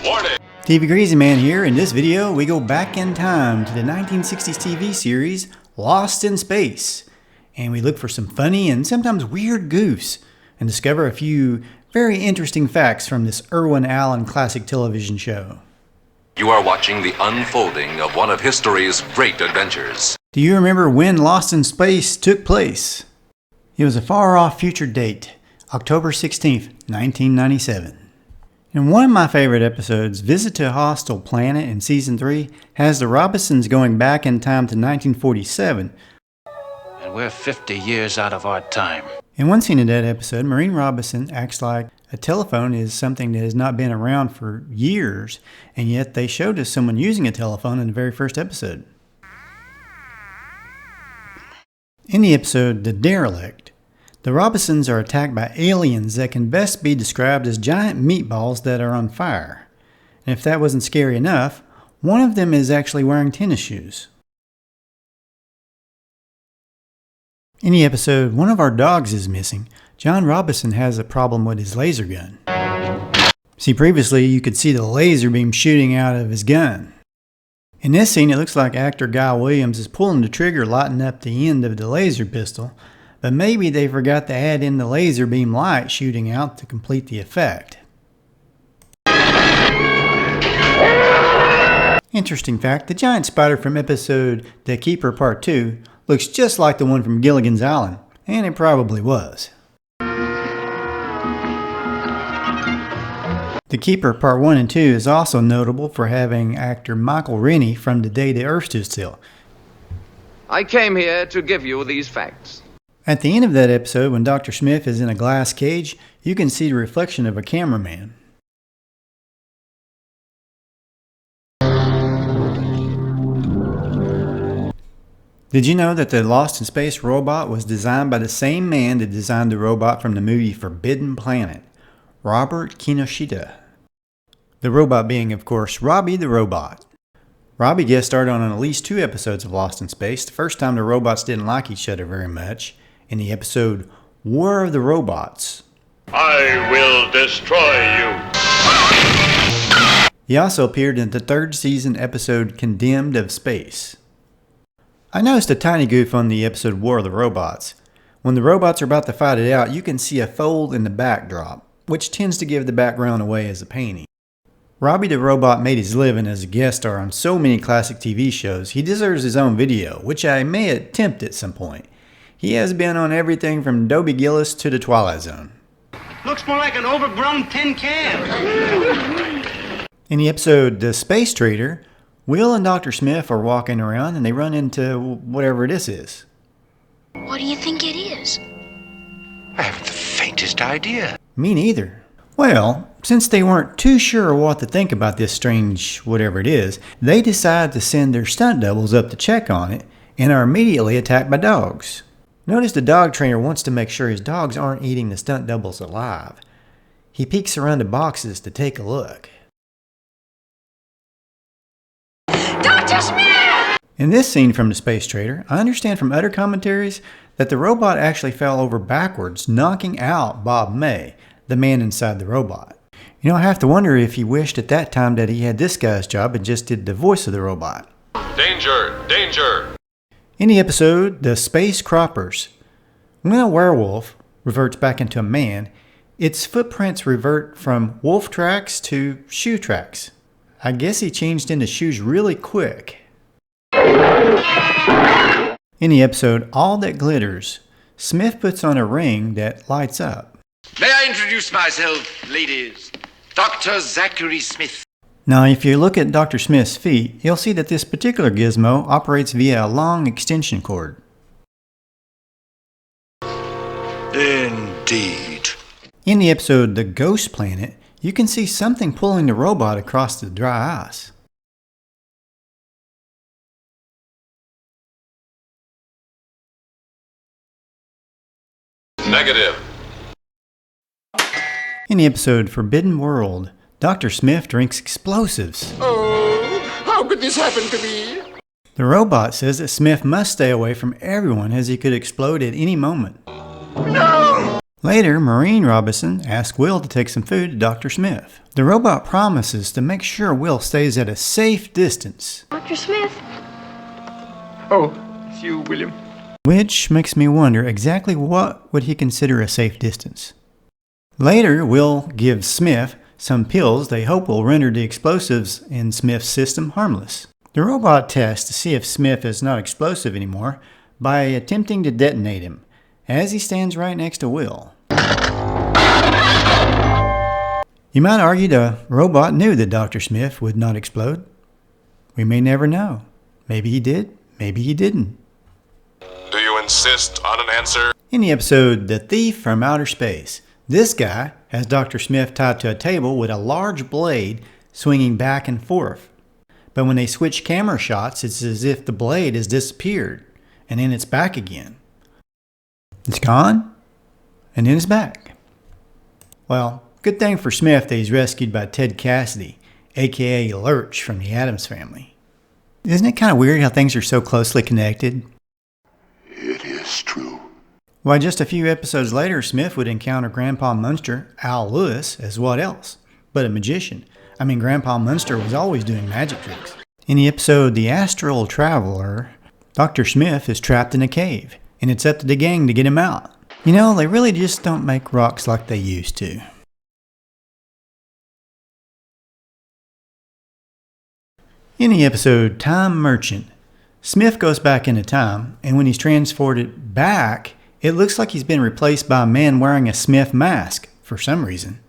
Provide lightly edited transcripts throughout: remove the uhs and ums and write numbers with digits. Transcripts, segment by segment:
Warning! TV Greasy Man here. In this video, we go back in time to the 1960s TV series Lost in Space. And we look for some funny and sometimes weird goofs and discover a few very interesting facts from this Irwin Allen classic television show. You are watching the unfolding of one of history's great adventures. Do you remember when Lost in Space took place? It was a far-off future date, October 16th, 1997. In one of my favorite episodes, Visit to a Hostile Planet in Season 3 has the Robinsons going back in time to 1947. And we're 50 years out of our time. In one scene of that episode, Maureen Robinson acts like a telephone is something that has not been around for years, and yet they showed us someone using a telephone in the very first episode. In the episode The Derelict, the Robinsons are attacked by aliens that can best be described as giant meatballs that are on fire. And if that wasn't scary enough, one of them is actually wearing tennis shoes. In the episode One of Our Dogs is Missing, John Robinson has a problem with his laser gun. See, previously you could see the laser beam shooting out of his gun. In this scene, it looks like actor Guy Williams is pulling the trigger, lighting up the end of the laser pistol, but maybe they forgot to add in the laser beam light shooting out to complete the effect. Interesting fact, the giant spider from episode The Keeper Part 2 looks just like the one from Gilligan's Island, and it probably was. The Keeper Part 1 and 2 is also notable for having actor Michael Rennie from The Day the Earth Stood Still. I came here to give you these facts. At the end of that episode, when Dr. Smith is in a glass cage, you can see the reflection of a cameraman. Did you know that the Lost in Space robot was designed by the same man that designed the robot from the movie Forbidden Planet, Robert Kinoshita? The robot being, of course, Robby the Robot. Robby guest starred on at least 2 episodes of Lost in Space. The first time the robots didn't like each other very much, in the episode War of the Robots. I will destroy you. He also appeared in the 3rd season episode Condemned of Space. I noticed a tiny goof on the episode War of the Robots. When the robots are about to fight it out, you can see a fold in the backdrop, which tends to give the background away as a painting. Robby the Robot made his living as a guest star on so many classic TV shows, he deserves his own video, which I may attempt at some point. He has been on everything from Dobie Gillis to The Twilight Zone. Looks more like an overgrown tin can. In the episode The Space Trader, Will and Dr. Smith are walking around and they run into whatever this is. What do you think it is? I haven't the faintest idea. Me neither. Well, since they weren't too sure what to think about this strange whatever it is, they decide to send their stunt doubles up to check on it and are immediately attacked by dogs. Notice the dog trainer wants to make sure his dogs aren't eating the stunt doubles alive. He peeks around the boxes to take a look. Dr. Smith! In this scene from The Space Trader, I understand from other commentaries that the robot actually fell over backwards, knocking out Bob May, the man inside the robot. You know, I have to wonder if he wished at that time that he had this guy's job and just did the voice of the robot. Danger! Danger! In the episode, The Space Croppers, when a werewolf reverts back into a man, its footprints revert from wolf tracks to shoe tracks. I guess he changed into shoes really quick. In the episode All That Glitters, Smith puts on a ring that lights up. May I introduce myself, ladies? Dr. Zachary Smith. Now, if you look at Dr. Smith's feet, you'll see that this particular gizmo operates via a long extension cord. Indeed. In the episode The Ghost Planet, you can see something pulling the robot across the dry ice. Negative. In the episode Forbidden World, Dr. Smith drinks explosives. Oh, how could this happen to me? The robot says that Smith must stay away from everyone as he could explode at any moment. No! Later, Maureen Robinson asks Will to take some food to Dr. Smith. The robot promises to make sure Will stays at a safe distance. Dr. Smith? Oh, it's you, William. Which makes me wonder exactly what would he consider a safe distance. Later, Will gives Smith some pills they hope will render the explosives in Smith's system harmless. The robot tests to see if Smith is not explosive anymore by attempting to detonate him, as he stands right next to Will. You might argue the robot knew that Dr. Smith would not explode. We may never know. Maybe he did, maybe he didn't. Do you insist on an answer? In the episode The Thief from Outer Space, this guy has Dr. Smith tied to a table with a large blade swinging back and forth. But when they switch camera shots, it's as if the blade has disappeared, and then it's back again. It's gone, and then it's back. Well, good thing for Smith that he's rescued by Ted Cassidy, aka Lurch from the Addams Family. Isn't it kind of weird how things are so closely connected? It is true. Why, just a few episodes later, Smith would encounter Grandpa Munster, Al Lewis, as what else? But a magician. I mean, Grandpa Munster was always doing magic tricks. In the episode The Astral Traveler, Dr. Smith is trapped in a cave, and it's up to the gang to get him out. You know, they really just don't make rocks like they used to. In the episode Time Merchant, Smith goes back into time, and when he's transported back, it looks like he's been replaced by a man wearing a Smith mask for some reason.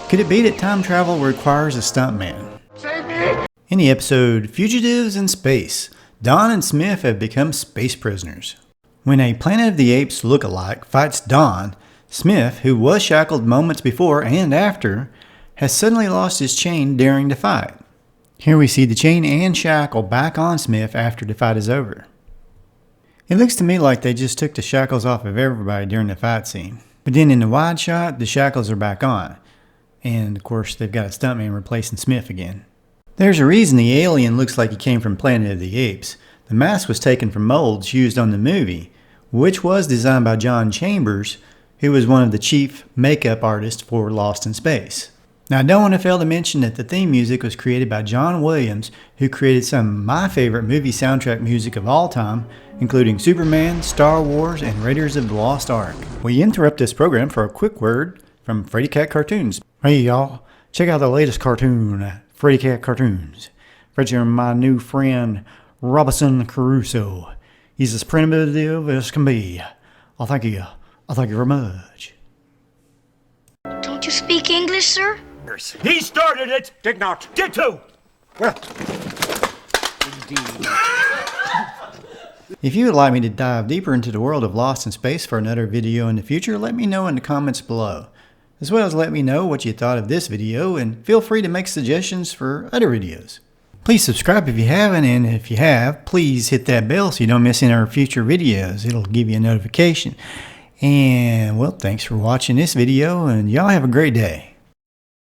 Could it be that time travel requires a stuntman? Save me! In the episode Fugitives in Space, Don and Smith have become space prisoners. When a Planet of the Apes look-alike fights Don, Smith, who was shackled moments before and after, has suddenly lost his chain during the fight. Here we see the chain and shackle back on Smith after the fight is over. It looks to me like they just took the shackles off of everybody during the fight scene. But then in the wide shot, the shackles are back on. And of course, they've got a stuntman replacing Smith again. There's a reason the alien looks like he came from Planet of the Apes. The mask was taken from molds used on the movie, which was designed by John Chambers, who was one of the chief makeup artists for Lost in Space. Now, I don't want to fail to mention that the theme music was created by John Williams, who created some of my favorite movie soundtrack music of all time, including Superman, Star Wars, and Raiders of the Lost Ark. We interrupt this program for a quick word from Freddy Cat Cartoons. Hey y'all, check out the latest cartoon, Freddy Cat Cartoons, featuring my new friend, Robinson Crusoe. He's as primitive as can be. I'll thank you very much. Don't you speak English, sir? He started it! Did not. Did too! Well, if you would like me to dive deeper into the world of Lost in Space for another video in the future, let me know in the comments below. As well as let me know what you thought of this video, and feel free to make suggestions for other videos. Please subscribe if you haven't, and if you have, please hit that bell so you don't miss any of our future videos. It'll give you a notification. And, well, thanks for watching this video, and y'all have a great day.